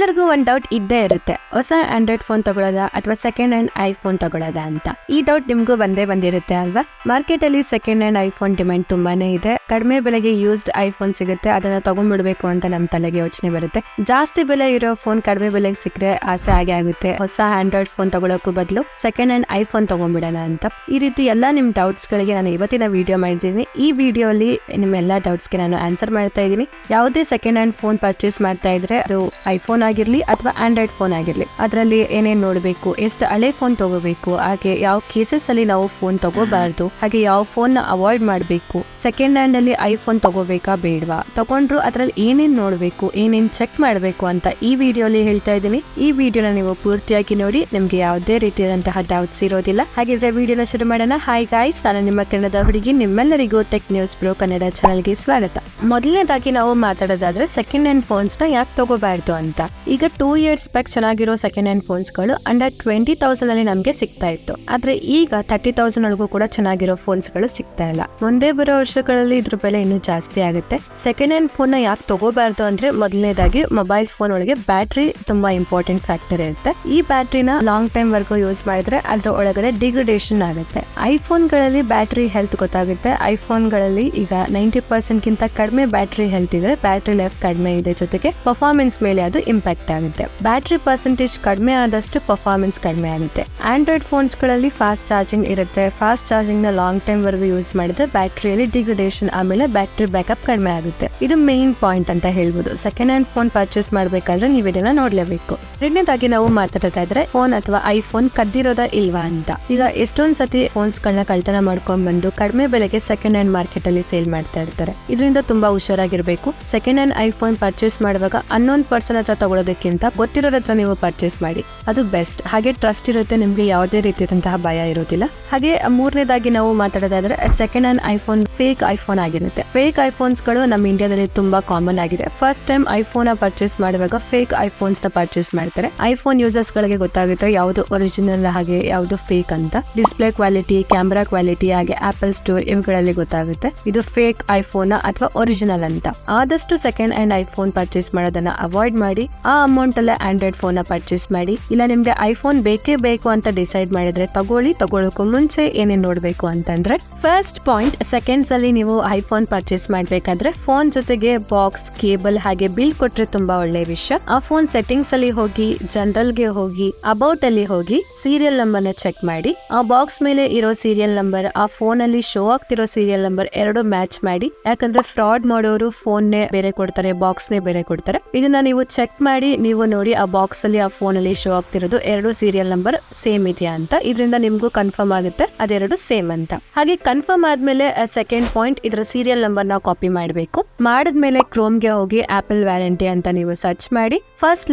ಎಲ್ಲರಿಗೂ ಒಂದು ಡೌಟ್ ಇದ್ದೇ ಇರುತ್ತೆ, ಹೊಸ ಆಂಡ್ರಾಯ್ಡ್ ಫೋನ್ ತಗೊಳ್ಳೋದಾ ಅಥವಾ ಸೆಕೆಂಡ್ ಹ್ಯಾಂಡ್ ಐಫೋನ್ ತಗೊಳ್ಳೋದಾ ಅಂತ. ಈ ಡೌಟ್ ನಿಮ್ಗೂ ಬಂದಿರುತ್ತೆ ಅಲ್ವಾ. ಮಾರ್ಕೆಟ್ ಅಲ್ಲಿ ಸೆಕೆಂಡ್ ಹ್ಯಾಂಡ್ ಐಫೋನ್ ಡಿಮ್ಯಾಂಡ್ ತುಂಬಾನೇ ಇದೆ. ಕಡಿಮೆ ಬೆಲೆಗೆ ಯೂಸ್ಡ್ ಐಫೋನ್ ಸಿಗುತ್ತೆ, ಅದನ್ನ ತಗೊಂಡ್ಬಿಡ್ಬೇಕು ಅಂತ ನಮ್ ತಲೆಗೆ ಯೋಚನೆ ಬರುತ್ತೆ. ಜಾಸ್ತಿ ಬೆಲೆ ಇರೋ ಫೋನ್ ಕಡಿಮೆ ಬೆಲೆಗೆ ಸಿಕ್ಕರೆ ಆಸೆ ಆಗೇ ಆಗುತ್ತೆ. ಹೊಸ ಆಂಡ್ರಾಯ್ಡ್ ಫೋನ್ ತಗೊಳ್ಳೋಕ್ಕೂ ಬದಲು ಸೆಕೆಂಡ್ ಹ್ಯಾಂಡ್ ಐಫೋನ್ ತಗೊಂಡ್ಬಿಡೋಣ ಅಂತ. ಈ ರೀತಿ ಎಲ್ಲಾ ನಿಮ್ ಡೌಟ್ಸ್ ಗಳಿಗೆ ನಾನು ಇವತ್ತಿನ ವಿಡಿಯೋ ಮಾಡಿದ್ದೀನಿ. ಈ ವಿಡಿಯೋ ಅಲ್ಲಿ ನಿಮ್ಮ ಎಲ್ಲಾ ಡೌಟ್ಸ್ ಗೆ ನಾನು ಆನ್ಸರ್ ಮಾಡ್ತಾ ಇದ್ದೀನಿ. ಯಾವುದೇ ಸೆಕೆಂಡ್ ಹ್ಯಾಂಡ್ ಫೋನ್ ಪರ್ಚೇಸ್ ಮಾಡ್ತಾ ಇದ್ರೆ ಅದು ಐಫೋನ್ ಆಗಿರ್ಲಿ ಅಥವಾ ಆಂಡ್ರಾಯ್ಡ್ ಫೋನ್ ಆಗಿರ್ಲಿ, ಅದರಲ್ಲಿ ಏನೇನ್ ನೋಡ್ಬೇಕು, ಎಷ್ಟು ಹಳೆ ಫೋನ್ ತಗೋಬೇಕು, ಹಾಗೆ ಯಾವ ಕೇಸಸ್ ಅಲ್ಲಿ ನಾವು ಫೋನ್ ತಗೋಬಾರ್ದು, ಹಾಗೆ ಯಾವ ಫೋನ್ ನ ಅವಾಯ್ಡ್ ಮಾಡಬೇಕು, ಸೆಕೆಂಡ್ ಹ್ಯಾಂಡ್ ಅಲ್ಲಿ ಐಫೋನ್ ತಗೋಬೇಕಾ ಬೇಡವಾ, ತಗೊಂಡ್ರು ಅದ್ರಲ್ಲಿ ಏನೇನ್ ನೋಡ್ಬೇಕು, ಏನೇನ್ ಚೆಕ್ ಮಾಡ್ಬೇಕು ಅಂತ ಈ ವಿಡಿಯೋಲಿ ಹೇಳ್ತಾ ಇದ್ದೀನಿ. ಈ ವಿಡಿಯೋನ ನೀವು ಪೂರ್ತಿಯಾಗಿ ನೋಡಿ, ನಿಮ್ಗೆ ಯಾವುದೇ ರೀತಿಯಾದಂತಹ ಡೌಟ್ಸ್ ಇರೋದಿಲ್ಲ. ಹಾಗಿದ್ರೆ ವಿಡಿಯೋನ ಶುರು ಮಾಡೋಣ. ಹಾಯ್ ಗಾಯ್ಸ್, ನಾನು ನಿಮ್ಮ ಕನ್ನಡದ ಹುಡುಗಿ. ನಿಮ್ಮೆಲ್ಲರಿಗೂ ಟೆಕ್ ನ್ಯೂಸ್ ಬ್ರೋ ಕನ್ನಡ ಚಾನಲ್ಗೆ ಸ್ವಾಗತ. ಮೊದಲನೇದಾಗಿ ನಾವು ಮಾತಾಡೋದಾದ್ರೆ ಸೆಕೆಂಡ್ ಹ್ಯಾಂಡ್ ಫೋನ್ಸ್ ನ ಯಾಕೆ ತಗೋಬಾರ್ದು ಅಂತ. ಈಗ 2 years ಬ್ಯಾಕ್ ಚೆನ್ನಾಗಿರೋ ಸೆಕೆಂಡ್ ಹ್ಯಾಂಡ್ ಫೋನ್ಸ್ ಗಳು ಅಂಡರ್ 20,000 ಅಲ್ಲಿ ನಮ್ಗೆ ಸಿಗ್ತಾ ಇತ್ತು. ಆದ್ರೆ ಈಗ 30,000 ಒಳಗೂ ಕೂಡ ಚೆನ್ನಾಗಿರೋ ಫೋನ್ಸ್ ಗಳು ಸಿಗ್ತಾ ಇಲ್ಲ. ಮುಂದೆ ಬರೋ ವರ್ಷಗಳಲ್ಲಿ ಇದ್ರ ಬೆಲೆ ಇನ್ನೂ ಜಾಸ್ತಿ ಆಗುತ್ತೆ. ಸೆಕೆಂಡ್ ಹ್ಯಾಂಡ್ ಫೋನ್ ನ ಯಾಕೆ ತಗೋಬಾರ್ದು ಅಂದ್ರೆ, ಮೊದಲನೇದಾಗಿ ಮೊಬೈಲ್ ಫೋನ್ ಒಳಗೆ ಬ್ಯಾಟ್ರಿ ತುಂಬಾ ಇಂಪಾರ್ಟೆಂಟ್ ಫ್ಯಾಕ್ಟರ್ ಇರುತ್ತೆ. ಈ ಬ್ಯಾಟ್ರಿನ ಲಾಂಗ್ ಟೈಮ್ ವರ್ಗು ಯೂಸ್ ಮಾಡಿದ್ರೆ ಅದ್ರ ಒಳಗಡೆ ಡಿಗ್ರೇಡೇಷನ್ ಆಗುತ್ತೆ. ಐಫೋನ್ ಗಳಲ್ಲಿ ಬ್ಯಾಟ್ರಿ ಹೆಲ್ತ್ ಗೊತ್ತಾಗುತ್ತೆ. ಐಫೋನ್ ಗಳಲ್ಲಿ ಈಗ 90% ಗಿಂತ ಕಡಿಮೆ ಬ್ಯಾಟ್ರಿ ಹೆಲ್ತ್ ಇದೆ, ಬ್ಯಾಟ್ರಿ ಲೈಫ್ ಕಡಿಮೆ ಇದೆ, ಜೊತೆಗೆ ಪರ್ಫಾರ್ಮೆನ್ಸ್ ಮೇಲೆ ಅದು ಇಂಪ್ಯಾಕ್ಟ್ ಆಗುತ್ತೆ. ಬ್ಯಾಟ್ರಿ ಪರ್ಸೆಂಟೇಜ್ ಕಡಿಮೆ ಆದಷ್ಟು ಪರ್ಫಾರ್ಮೆನ್ಸ್ ಕಡಿಮೆ ಆಗುತ್ತೆ. ಆಂಡ್ರಾಯ್ಡ್ ಫೋನ್ಸ್ ಗಳಲ್ಲಿ ಫಾಸ್ಟ್ ಚಾರ್ಜಿಂಗ್ ಇರುತ್ತೆ. ಫಾಸ್ಟ್ ಚಾರ್ಜಿಂಗ್ ನ ಲಾಂಗ್ ಟೈಮ್ ವರೆಗೂ ಯೂಸ್ ಮಾಡಿದ್ರೆ ಬ್ಯಾಟ್ರಿಯಲ್ಲಿ ಡಿಗ್ರೇಡೇಷನ್, ಆಮೇಲೆ ಬ್ಯಾಟ್ರಿ ಬ್ಯಾಕಪ್ ಕಡಿಮೆ ಆಗುತ್ತೆ. ಇದು ಮೇನ್ ಪಾಯಿಂಟ್ ಅಂತ ಹೇಳ್ಬೋದು. ಸೆಕೆಂಡ್ ಹ್ಯಾಂಡ್ ಫೋನ್ ಪರ್ಚೇಸ್ ಮಾಡ್ಬೇಕಾದ್ರೆ ನೀವು ಇದನ್ನ ನೋಡ್ಲೇಬೇಕು. ಎರಡನೇದಾಗಿ ನಾವು ಮಾತಾಡೋದಾದ್ರೆ ಫೋನ್ ಅಥವಾ ಐಫೋನ್ ಕದ್ದಿರೋದ ಇಲ್ವಾ ಅಂತ. ಈಗ ಎಷ್ಟೊಂದ್ ಸತಿ ಫೋನ್ಸ್ ಗಳನ್ನ ಕಳ್ತನ ಮಾಡ್ಕೊಂಡ್ ಬಂದು ಕಡಿಮೆ ಬೆಲೆಗೆ ಸೆಕೆಂಡ್ ಹ್ಯಾಂಡ್ ಮಾರ್ಕೆಟ್ ಅಲ್ಲಿ ಸೇಲ್ ಮಾಡ್ತಾ ಇರ್ತಾರೆ. ಇದರಿಂದ ತುಂಬಾ ಹುಷಾರಾಗಿರ್ಬೇಕು. ಸೆಕೆಂಡ್ ಹ್ಯಾಂಡ್ ಐಫೋನ್ ಪರ್ಚೇಸ್ ಮಾಡುವಾಗ ಅನ್ನೋನ್ ಪರ್ಸನ್ ಹತ್ರ ತಗೊಳ್ಳೋದಕ್ಕಿಂತ ಗೊತ್ತಿರೋರ ಹತ್ರ ನೀವು ಪರ್ಚೇಸ್ ಮಾಡಿ, ಅದು ಬೆಸ್ಟ್. ಹಾಗೆ ಟ್ರಸ್ಟ್ ಇರುತ್ತೆ, ನಿಮ್ಗೆ ಯಾವುದೇ ರೀತಿಯಾದಂತಹ ಭಯ ಇರೋದಿಲ್ಲ. ಹಾಗೆ ಮೂರನೇದಾಗಿ ನಾವು ಮಾತಾಡೋದಾದ್ರೆ second hand iPhone fake iPhone ಆಗಿರುತ್ತೆ. ಫೇಕ್ ಐಫೋನ್ಸ್ ಗಳು ನಮ್ಮ ಇಂಡಿಯಾದಲ್ಲಿ ತುಂಬಾ ಕಾಮನ್ ಆಗಿದೆ. ಫಸ್ಟ್ ಟೈಮ್ ಐಫೋನ್ ಪರ್ಚೇಸ್ ಮಾಡುವಾಗ ಫೇಕ್ ಐಫೋನ್ಸ್ ನ ಪರ್ಚೇಸ್ ಮಾಡ್ತಾರೆ. ಐಫೋನ್ ಯೂಸರ್ಸ್ ಗಳಿಗೆ ಗೊತ್ತಾಗುತ್ತೆ ಯಾವುದು ಒರಿಜಿನಲ್ ಹಾಗೆ ಯಾವುದು ಫೇಕ್ ಅಂತ. ಡಿಸ್ಪ್ಲೇ ಕ್ವಾಲಿಟಿ, ಕ್ಯಾಮೆರಾ ಕ್ವಾಲಿಟಿ, ಹಾಗೆ ಆಪಲ್ ಸ್ಟೋರ್ ಇವುಗಳಲ್ಲಿ ಗೊತ್ತಾಗುತ್ತೆ ಇದು ಫೇಕ್ ಐಫೋನ್ ಅಥವಾ ಒರಿಜಿನಲ್ ಅಂತ. ಆದಷ್ಟು ಸೆಕೆಂಡ್ ಹ್ಯಾಂಡ್ ಐಫೋನ್ ಪರ್ಚೇಸ್ ಮಾಡೋದನ್ನ ಅವಾಯ್ಡ್ ಮಾಡಿ, ಆ ಅಮೌಂಟ್ ಅಲ್ಲೇ ಆಂಡ್ರಾಯ್ಡ್ ಫೋನ್ ಪರ್ಚೇಸ್ ಮಾಡಿ. ಇಲ್ಲ ನಿಮ್ಗೆ ಐಫೋನ್ ಬೇಕೇ ಬೇಕು ಅಂತ ಡಿಸೈಡ್ ಮಾಡಿದ್ರೆ ತಗೊಳ್ಳೋಕ್ಕೂ ಮುಂಚೆ ಏನೇನ್ ನೋಡ್ಬೇಕು ಅಂತಂದ್ರೆ, ಫಸ್ಟ್ ಪಾಯಿಂಟ್, ಸೆಕೆಂಡ್ಸ್ ಅಲ್ಲಿ ನೀವು ಐಫೋನ್ ಪರ್ಚೇಸ್ ಮಾಡ್ಬೇಕಾದ್ರೆ ಫೋನ್ ಜೊತೆಗೆ ಬಾಕ್ಸ್, ಕೇಬಲ್ ಹಾಗೆ ಬಿಲ್ ಕೊಟ್ರೆ ತುಂಬಾ ಒಳ್ಳೆ ವಿಷಯ. ಆ ಫೋನ್ ಸೆಟ್ಟಿಂಗ್ಸ್ ಅಲ್ಲಿ ಹೋಗಿ, ಜನರಲ್ ಗೆ ಹೋಗಿ, ಅಬೌಟ್ ಅಲ್ಲಿ ಹೋಗಿ ಸೀರಿಯಲ್ ನಂಬರ್ ನ ಚೆಕ್ ಮಾಡಿ. ಆ ಬಾಕ್ಸ್ ಮೇಲೆ ಇರೋ ಸೀರಿಯಲ್ ನಂಬರ್, ಆ ಫೋನ್ ಅಲ್ಲಿ ಶೋ ಆಗ್ತಿರೋ ಸೀರಿಯಲ್ ನಂಬರ್ ಎರಡು ಮ್ಯಾಚ್ ಮಾಡಿ. ಯಾಕಂದ್ರೆ ಫ್ರಾಡ್ ಮಾಡೋರು ಫೋನ್ ನೇ ಬೇರೆ ಕೊಡ್ತಾರೆ, ಬಾಕ್ಸ್ ನೇ ಬೇರೆ ಕೊಡ್ತಾರೆ. ಇದನ್ನ ನೀವು ಚೆಕ್ ಮಾಡಿ, ನೀವು ನೋಡಿ ಆ ಬಾಕ್ಸ್ ಅಲ್ಲಿ, ಆ ಫೋನ್ ಅಲ್ಲಿ ಶೋ ಆಗ್ತಿರೋದು ಎರಡು ಸೀರಿಯಲ್ ನಂಬರ್ ಸೇಮ್ ಇದೆಯಾ ಅಂತ. ಇದರಿಂದ ನಿಮ್ಗೂ ಕನ್ಫರ್ಮ್ ಆಗುತ್ತೆ ಅದೆರಡು ಸೇಮ್ ಅಂತ. ಹಾಗೆ ಕನ್ಫರ್ಮ್ ಆದ್ಮೇಲೆ ಸೆಕೆಂಡ್ ಪಾಯಿಂಟ್, ಇದರ ಸೀರಿಯಲ್ ನಂಬರ್ ನ ಕಾಪಿ ಮಾಡಬೇಕು. ಮಾಡಿದ್ಮೇಲೆ ಕ್ರೋಮ್ ಗೆ ಹೋಗಿ ಆಪಲ್ ವ್ಯಾರಂಟಿ ಅಂತ ನೀವು ಸರ್ಚ್ ಮಾಡಿ, ಫಸ್ಟ್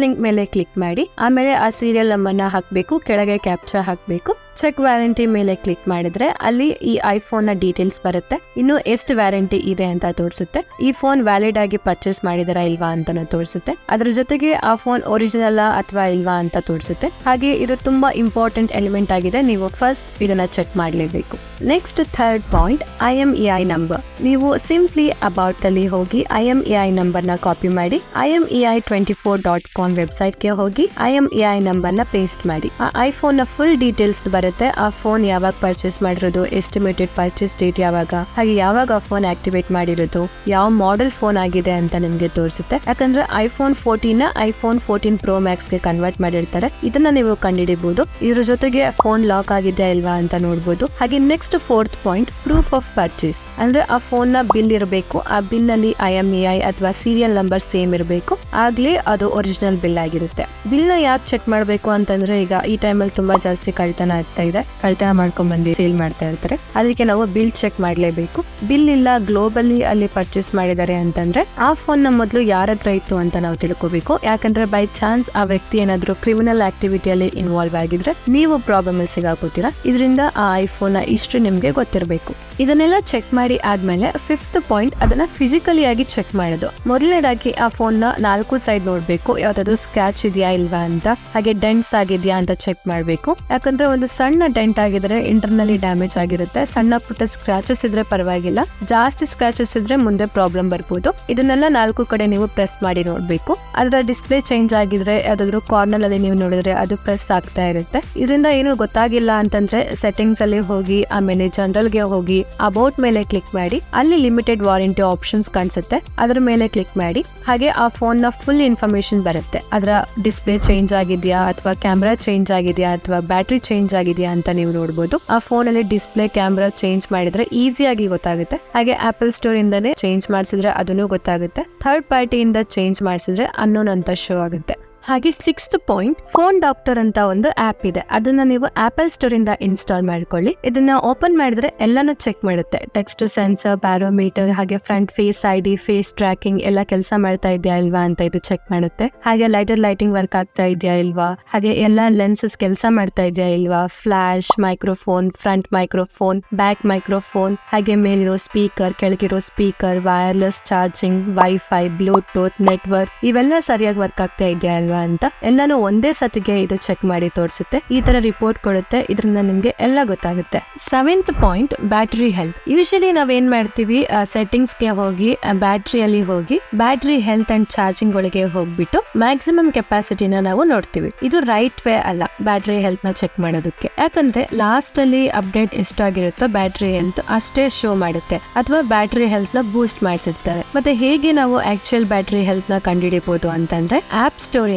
ಲಿಂಕ್ ಮೇಲೆ ಕ್ಲಿಕ್ ಮಾಡಿ. ಆಮೇಲೆ ಆ ಸೀರಿಯಲ್ ನಂಬರ್ ನ ಹಾಕ್ಬೇಕು, ಕೆಳಗೆ ಕ್ಯಾಪ್ಚಾ ಹಾಕ್ಬೇಕು. ಚೆಕ್ ವ್ಯಾರಂಟಿ ಮೇಲೆ ಕ್ಲಿಕ್ ಮಾಡಿದ್ರೆ ಅಲ್ಲಿ ಈ ಐಫೋನ್ ನ ಡೀಟೇಲ್ಸ್ ಬರುತ್ತೆ. ಇನ್ನು ಎಷ್ಟು ವ್ಯಾರಂಟಿ ಇದೆ ಅಂತ ತೋರಿಸುತ್ತೆ. ಈ ಫೋನ್ ವ್ಯಾಲಿಡ್ ಆಗಿ ಪರ್ಚೇಸ್ ಮಾಡಿದಾರಾ ಇಲ್ವಾ ಅಂತಾನು ತೋರಿಸುತ್ತೆ. ಅದ್ರ ಜೊತೆಗೆ ಆ ಫೋನ್ ಒರಿಜಿನಲ್ ಅಥವಾ ಇಲ್ವಾ ಅಂತ ತೋರಿಸುತ್ತೆ. ಹಾಗೆ ಇದು ತುಂಬಾ ಇಂಪಾರ್ಟೆಂಟ್ ಎಲಿಮೆಂಟ್ ಆಗಿದೆ, ನೀವು ಫಸ್ಟ್ ಇದನ್ನ ಚೆಕ್ ಮಾಡಲೇಬೇಕು. Next third point, IMEI number. ನೀವು ಸಿಂಪ್ಲಿ ಅಬೌಟ್ ಅಲ್ಲಿ ಹೋಗಿ IMEI ನಂಬರ್ ನ ಕಾಪಿ ಮಾಡಿ, IMEI24.com ವೆಬ್ಸೈಟ್ ಗೆ ಹೋಗಿ IMEI ನಂಬರ್ ನ ಪೇಸ್ಟ್ ಮಾಡಿ. ಆ ಐಫೋನ್ ನ ಫುಲ್ ಡೀಟೇಲ್ಸ್ ಬರುತ್ತೆ. ಆ ಫೋನ್ ಯಾವಾಗ ಪರ್ಚೇಸ್ ಮಾಡಿರೋದು, ಎಸ್ಟಿಮೇಟೆಡ್ ಪರ್ಚೇಸ್ ಡೇಟ್ ಯಾವಾಗ, ಹಾಗೆ ಯಾವಾಗ ಆ ಫೋನ್ ಆಕ್ಟಿವೇಟ್ ಮಾಡಿರೋದು, ಯಾವ ಮಾಡೆಲ್ ಫೋನ್ ಆಗಿದೆ ಅಂತ ನಿಮ್ಗೆ ತೋರಿಸುತ್ತೆ. ಯಾಕಂದ್ರೆ ಐಫೋನ್ 14 ಐಫೋನ್ 14 Pro Max ಗೆ ಕನ್ವರ್ಟ್ ಮಾಡಿರ್ತಾರೆ. ಇದನ್ನ ನೀವು ಕಂಡುಹಿಡಿಬಹುದು. ಇದ್ರ ಜೊತೆಗೆ ಫೋನ್ ಲಾಕ್ ಆಗಿದೆಯಾ ಇಲ್ವಾ ಅಂತ ನೋಡಬಹುದು. ಹಾಗೆ next fourth point, proof of purchase. ಅಂದ್ರೆ ಆ ಫೋನ್ ನ ಬಿಲ್ ಇರಬೇಕು. ಆ ಬಿಲ್ ನಲ್ಲಿ IMEI ಅಥವಾ ಸೀರಿಯಲ್ ನಂಬರ್ ಸೇಮ್ ಇರಬೇಕು, ಆಗ್ಲೇ ಅದು ಒರಿಜಿನಲ್ ಬಿಲ್ ಆಗಿರುತ್ತೆ. ಬಿಲ್ ನ ಯಾಕೆ ಚೆಕ್ ಮಾಡ್ಬೇಕು ಅಂತಂದ್ರೆ, ಈಗ ಈ ಟೈಮಲ್ಲಿ ತುಂಬಾ ಜಾಸ್ತಿ ಕಳ್ತನ ಆಗ್ತಾ ಇದೆ. ಕಳ್ತನ ಮಾಡ್ಕೊಂಡ್ ಬಂದು ಸೇಲ್ ಮಾಡ್ತಾ ಇರ್ತಾರೆ. ಅದಕ್ಕೆ ನಾವು ಬಿಲ್ ಚೆಕ್ ಮಾಡ್ಲೇಬೇಕು. ಬಿಲ್ ಇಲ್ಲ, ಗ್ಲೋಬಲಿ ಅಲ್ಲಿ ಪರ್ಚೇಸ್ ಮಾಡಿದ್ದಾರೆ ಅಂತಂದ್ರೆ ಆ ಫೋನ್ ನ ಮೊದಲು ಯಾರ ಹತ್ರ ಇತ್ತು ಅಂತ ನಾವು ತಿಳ್ಕೋಬೇಕು. ಯಾಕಂದ್ರೆ ಬೈ ಚಾನ್ಸ್ ಆ ವ್ಯಕ್ತಿ ಏನಾದ್ರು ಕ್ರಿಮಿನಲ್ ಆಕ್ಟಿವಿಟಿಯಲ್ಲಿ ಇನ್ವಾಲ್ವ್ ಆಗಿದ್ರೆ ನೀವು ಪ್ರಾಬ್ಲಮ್ ಅಲ್ಲಿ ಸಿಗಾಕೋತೀರಾ. ಇದರಿಂದ ಆ ಐಫೋನ್ ನ ಹಿಸ್ಟ್ರಿ ನಿಮ್ಗೆ ಗೊತ್ತಿರಬೇಕು. ಇದನ್ನೆಲ್ಲ ಚೆಕ್ ಮಾಡಿ ಆದ್ಮೇಲೆ ಫಿಫ್ತ್ ಪಾಯಿಂಟ್ ಅದನ್ನ ಫಿಸಿಕಲಿ ಆಗಿ ಚೆಕ್ ಮಾಡೋದು. ಮೊದಲನೇದಾಗಿ ಆ ಫೋನ್ ನ 4 ಸೈಡ್ ನೋಡ್ಬೇಕು, ಯಾವ್ದಾದ್ರು ಸ್ಕ್ರಾಚ್ ಇದೆಯಾ ಇಲ್ವಾ ಅಂತ, ಹಾಗೆ ಡೆಂಟ್ಸ್ ಆಗಿದ್ಯಾ ಅಂತ ಚೆಕ್ ಮಾಡ್ಬೇಕು. ಯಾಕಂದ್ರೆ ಒಂದು ಸಣ್ಣ ಡೆಂಟ್ ಆಗಿದ್ರೆ ಇಂಟರ್ನಲಿ ಡ್ಯಾಮೇಜ್ ಆಗಿರುತ್ತೆ, ಸಣ್ಣ ಪುಟ್ಟ ಸ್ಕ್ರಾಚಸ್ ಇದ್ರೆ ಪರವಾಗಿಲ್ಲ, ಜಾಸ್ತಿ ಸ್ಕ್ರಾಚಸ್ ಇದ್ರೆ ಮುಂದೆ ಪ್ರಾಬ್ಲಮ್ ಬರ್ಬೋದು. ಇದನ್ನೆಲ್ಲ 4 ಕಡೆ ನೀವು ಪ್ರೆಸ್ ಮಾಡಿ ನೋಡ್ಬೇಕು. ಅದರ ಡಿಸ್ಪ್ಲೇ ಚೇಂಜ್ ಆಗಿದ್ರೆ ಯಾವ್ದಾದ್ರು ಕಾರ್ನರ್ ಅಲ್ಲಿ ನೀವು ನೋಡಿದ್ರೆ ಅದು ಪ್ರೆಸ್ ಆಗ್ತಾ ಇರುತ್ತೆ. ಇದರಿಂದ ಏನು ಗೊತ್ತಾಗಿಲ್ಲ ಅಂತಂದ್ರೆ ಸೆಟ್ಟಿಂಗ್ಸ್ ಅಲ್ಲಿ ಹೋಗಿ ಆಮೇಲೆ ಜನರಲ್ ಗೆ ಹೋಗಿ ಅಬೌಟ್ ಮೇಲೆ ಕ್ಲಿಕ್ ಮಾಡಿ, ಅಲ್ಲಿ ಲಿಮಿಟೆಡ್ ವಾರಂಟಿ ಆಪ್ಷನ್ಸ್ ಕಾಣಿಸುತ್ತೆ, ಅದ್ರ ಮೇಲೆ ಕ್ಲಿಕ್ ಮಾಡಿ. ಹಾಗೆ ಆ ಫೋನ್ ನ ಫುಲ್ ಇನ್ಫಾರ್ಮೇಶನ್ ಬರುತ್ತೆ. ಅದರ ಡಿಸ್ಪ್ಲೇ ಚೇಂಜ್ ಆಗಿದೆಯಾ ಅಥವಾ ಕ್ಯಾಮ್ರಾ ಚೇಂಜ್ ಆಗಿದೆಯಾ ಅಥವಾ ಬ್ಯಾಟ್ರಿ ಚೇಂಜ್ ಆಗಿದೆಯಾ ಅಂತ ನೀವು ನೋಡಬಹುದು. ಆ ಫೋನ್ ಅಲ್ಲಿ ಡಿಸ್ಪ್ಲೇ ಕ್ಯಾಮ್ರಾ ಚೇಂಜ್ ಮಾಡಿದ್ರೆ ಈಸಿಯಾಗಿ ಗೊತ್ತಾಗುತ್ತೆ. ಹಾಗೆ ಆಪಲ್ ಸ್ಟೋರ್ ಇಂದಾನೆ ಚೇಂಜ್ ಮಾಡಿಸಿದ್ರೆ ಅದನ್ನು ಗೊತ್ತಾಗುತ್ತೆ. ಥರ್ಡ್ ಪಾರ್ಟಿಯಿಂದ ಚೇಂಜ್ ಮಾಡಿಸಿದ್ರೆ ಅನ್ನೋನ್ ಅಂತ ಶೋ ಆಗುತ್ತೆ. ಹಾಗೆ 6th ಪಾಯಿಂಟ್, ಫೋನ್ ಡಾಕ್ಟರ್ ಅಂತ ಒಂದು ಆಪ್ ಇದೆ. ಅದನ್ನ ನೀವು ಆಪಲ್ ಸ್ಟೋರ್ ಇಂದ ಇನ್ಸ್ಟಾಲ್ ಮಾಡ್ಕೊಳ್ಳಿ. ಇದನ್ನ ಓಪನ್ ಮಾಡಿದ್ರೆ ಎಲ್ಲಾನು ಚೆಕ್ ಮಾಡುತ್ತೆ. ಟೆಕ್ಸ್ಟ್ ಸೆನ್ಸರ್, ಬ್ಯಾರೋಮೀಟರ್, ಹಾಗೆ front face ID, face tracking ಎಲ್ಲ ಕೆಲಸ ಮಾಡ್ತಾ ಇದೆಯಾ ಇಲ್ವಾ ಅಂತ ಇದು ಚೆಕ್ ಮಾಡುತ್ತೆ. ಹಾಗೆ ಲೈಟಿಂಗ್ ವರ್ಕ್ ಆಗ್ತಾ ಇದೆಯಾ ಇಲ್ವಾ, ಹಾಗೆ ಎಲ್ಲಾ ಲೆನ್ಸಸ್ ಕೆಲಸ ಮಾಡ್ತಾ ಇದೆಯಾ ಇಲ್ವಾ, flash, microphone, front microphone, back microphone, ಹಾಗೆ ಮೇಲಿರೋ ಸ್ಪೀಕರ್, ಕೆಳಗಿರೋ speaker, wireless charging, wifi, bluetooth, network ಇವೆಲ್ಲ ಸರಿಯಾಗಿ ವರ್ಕ್ ಆಗ್ತಾ ಇದೆಯಾ ಅಂತ ಎಲ್ಲಾನು ಒಂದೇ ಸತಿಗೆ ಇದು ಚೆಕ್ ಮಾಡಿ ತೋರಿಸುತ್ತೆ. ಈ ತರ ರಿಪೋರ್ಟ್ ಕೊಡುತ್ತೆ. ಇದರಿಂದ ನಿಮ್ಗೆ ಎಲ್ಲ ಗೊತ್ತಾಗುತ್ತೆ. 7th point, battery health. Usually ನಾವೇನ್ ಮಾಡ್ತೀವಿ, ಸೆಟ್ಟಿಂಗ್ಸ್ ಗೆ ಹೋಗಿ ಬ್ಯಾಟ್ರಿಯಲ್ಲಿ ಹೋಗಿ ಬ್ಯಾಟರಿ ಹೆಲ್ತ್ ಅಂಡ್ ಚಾರ್ಜಿಂಗ್ ಒಳಗೆ ಹೋಗ್ಬಿಟ್ಟು ಮ್ಯಾಕ್ಸಿಮಮ್ ಕೆಪಾಸಿಟಿನ ನಾವು ನೋಡ್ತೀವಿ. ಇದು ರೈಟ್ ವೇ ಅಲ್ಲ ಬ್ಯಾಟರಿ ಹೆಲ್ತ್ ನ ಚೆಕ್ ಮಾಡೋದಕ್ಕೆ. ಯಾಕಂದ್ರೆ ಲಾಸ್ಟ್ ಅಲ್ಲಿ ಅಪ್ಡೇಟ್ ಎಷ್ಟಾಗಿರುತ್ತೋ ಬ್ಯಾಟರಿ ಹೆಲ್ತ್ ಅಷ್ಟೇ ಶೋ ಮಾಡುತ್ತೆ, ಅಥವಾ ಬ್ಯಾಟರಿ ಹೆಲ್ತ್ ನ ಬೂಸ್ಟ್ ಮಾಡಿಸಿರ್ತಾರೆ. ಮತ್ತೆ ಹೇಗೆ ನಾವು ಆಕ್ಚುಯಲ್ ಬ್ಯಾಟರಿ ಹೆಲ್ತ್ ನ ಕಂಡುಹಿಡಿಯಬಹುದು ಅಂತಂದ್ರೆ ಆಪ್ ಸ್ಟೋರ್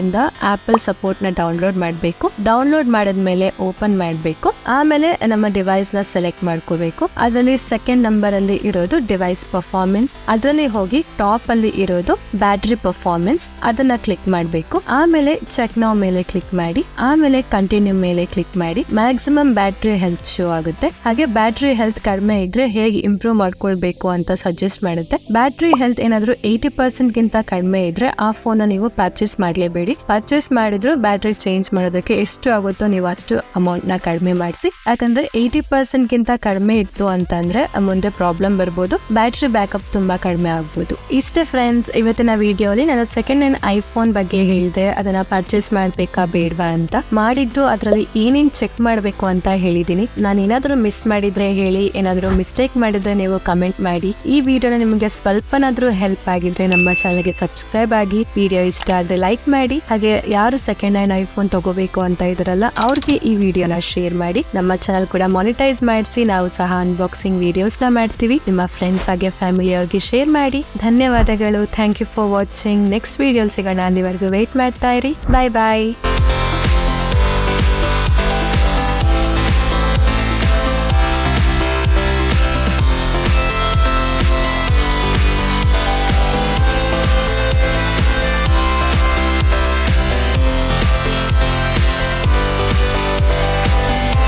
ಆಪಲ್ ಸಪೋರ್ಟ್ ನ ಡೌನ್ಲೋಡ್ ಮಾಡಬೇಕು. ಡೌನ್ಲೋಡ್ ಮಾಡಿದ್ಮೇಲೆ ಓಪನ್ ಮಾಡಬೇಕು. ಆಮೇಲೆ ನಮ್ಮ ಡಿವೈಸ್ ನ ಸೆಲೆಕ್ಟ್ ಮಾಡ್ಕೋಬೇಕು. ಅದರಲ್ಲಿ ಸೆಕೆಂಡ್ ನಂಬರ್ ಅಲ್ಲಿ ಇರೋದು ಡಿವೈಸ್ ಪರ್ಫಾರ್ಮೆನ್ಸ್, ಅದರಲ್ಲಿ ಹೋಗಿ ಟಾಪ್ ಅಲ್ಲಿ ಇರೋದು ಬ್ಯಾಟರಿ ಪರ್ಫಾರ್ಮೆನ್ಸ್, ಅದನ್ನ ಕ್ಲಿಕ್ ಮಾಡಬೇಕು. ಆಮೇಲೆ ಚೆಕ್ ನೌ ಮೇಲೆ ಕ್ಲಿಕ್ ಮಾಡಿ, ಆಮೇಲೆ ಕಂಟಿನ್ಯೂ ಮೇಲೆ ಕ್ಲಿಕ್ ಮಾಡಿ. ಮ್ಯಾಕ್ಸಿಮಮ್ ಬ್ಯಾಟರಿ ಹೆಲ್ತ್ ಶೋ ಆಗುತ್ತೆ. ಹಾಗೆ ಬ್ಯಾಟರಿ ಹೆಲ್ತ್ ಕಡಿಮೆ ಇದ್ರೆ ಹೇಗೆ ಇಂಪ್ರೂವ್ ಮಾಡ್ಕೊಳ್ಬೇಕು ಅಂತ ಸಜೆಸ್ಟ್ ಮಾಡುತ್ತೆ. ಬ್ಯಾಟರಿ ಹೆಲ್ತ್ ಏನಾದ್ರೂ 80% ಗಿಂತ ಕಡಿಮೆ ಇದ್ರೆ ಆ ಫೋನ್ ನೀವು ಪರ್ಚೇಸ್ ಮಾಡಲೇಬೇಡಿ. ಪರ್ಚೇಸ್ ಮಾಡಿದ್ರು ಬ್ಯಾಟರಿ ಚೇಂಜ್ ಮಾಡೋದಕ್ಕೆ ಎಷ್ಟು ಆಗುತ್ತೋ ನೀವು ಅಷ್ಟು ಅಮೌಂಟ್ ನ ಕಡಿಮೆ ಮಾಡಿಸಿ. ಯಾಕಂದ್ರೆ 80% ಗಿಂತ ಕಡಿಮೆ ಇತ್ತು ಅಂತಂದ್ರೆ ಮುಂದೆ ಪ್ರಾಬ್ಲಮ್ ಬರ್ಬೋದು, ಬ್ಯಾಟರಿ ಬ್ಯಾಕಪ್ ತುಂಬಾ ಕಡಿಮೆ ಆಗ್ಬೋದು. ಇಷ್ಟೇ ಫ್ರೆಂಡ್ಸ್, ಇವತ್ತಿನ ವಿಡಿಯೋಲಿ ನಾನು ಸೆಕೆಂಡ್ ಹ್ಯಾಂಡ್ ಐಫೋನ್ ಬಗ್ಗೆ ಹೇಳಿದೆ. ಅದನ್ನ ಪರ್ಚೇಸ್ ಮಾಡ್ಬೇಕಾ ಬೇಡವಾ ಅಂತ, ಮಾಡಿದ್ರು ಅದರಲ್ಲಿ ಏನೇನ್ ಚೆಕ್ ಮಾಡ್ಬೇಕು ಅಂತ ಹೇಳಿದೀನಿ. ನಾನು ಏನಾದ್ರೂ ಮಿಸ್ ಮಾಡಿದ್ರೆ ಹೇಳಿ, ಏನಾದ್ರೂ ಮಿಸ್ಟೇಕ್ ಮಾಡಿದ್ರೆ ನೀವು ಕಮೆಂಟ್ ಮಾಡಿ. ಈ ವಿಡಿಯೋನ ನಿಮಗೆ ಸ್ವಲ್ಪನಾದ್ರೂ ಹೆಲ್ಪ್ ಆಗಿದ್ರೆ ನಮ್ಮ ಚಾನಲ್ಗೆ ಸಬ್ಸ್ಕ್ರೈಬ್ ಆಗಿ. ವಿಡಿಯೋ ಇಷ್ಟ ಆದ್ರೆ ಲೈಕ್ ಮಾಡಿ. ಹಾಗೆ ಯಾರು ಸೆಕೆಂಡ್ ಹ್ಯಾಂಡ್ ಐಫೋನ್ ತಗೋಬೇಕು ಅಂತ ಇದ್ರಲ್ಲ ಅವ್ರಿಗೆ ಈ ವಿಡಿಯೋನ ಶೇರ್ ಮಾಡಿ. ನಮ್ಮ ಚಾನಲ್ ಕೂಡ ಮಾನಿಟೈಸ್ ಮಾಡಿಸಿ, ನಾವು ಸಹ ಅನ್ಬಾಕ್ಸಿಂಗ್ ವಿಡಿಯೋಸ್ ನ ಮಾಡ್ತೀವಿ. ನಿಮ್ಮ ಫ್ರೆಂಡ್ಸ್ ಹಾಗೆ ಫ್ಯಾಮಿಲಿ ಅವ್ರಿಗೆ ಶೇರ್ ಮಾಡಿ. ಧನ್ಯವಾದಗಳು. Thank you for watching. Next video ಸಿಗೋಣ. ಅಲ್ಲಿವರೆಗೂ ವೇಟ್ ಮಾಡ್ತಾ ಇರಿ. ಬಾಯ್ ಬಾಯ್.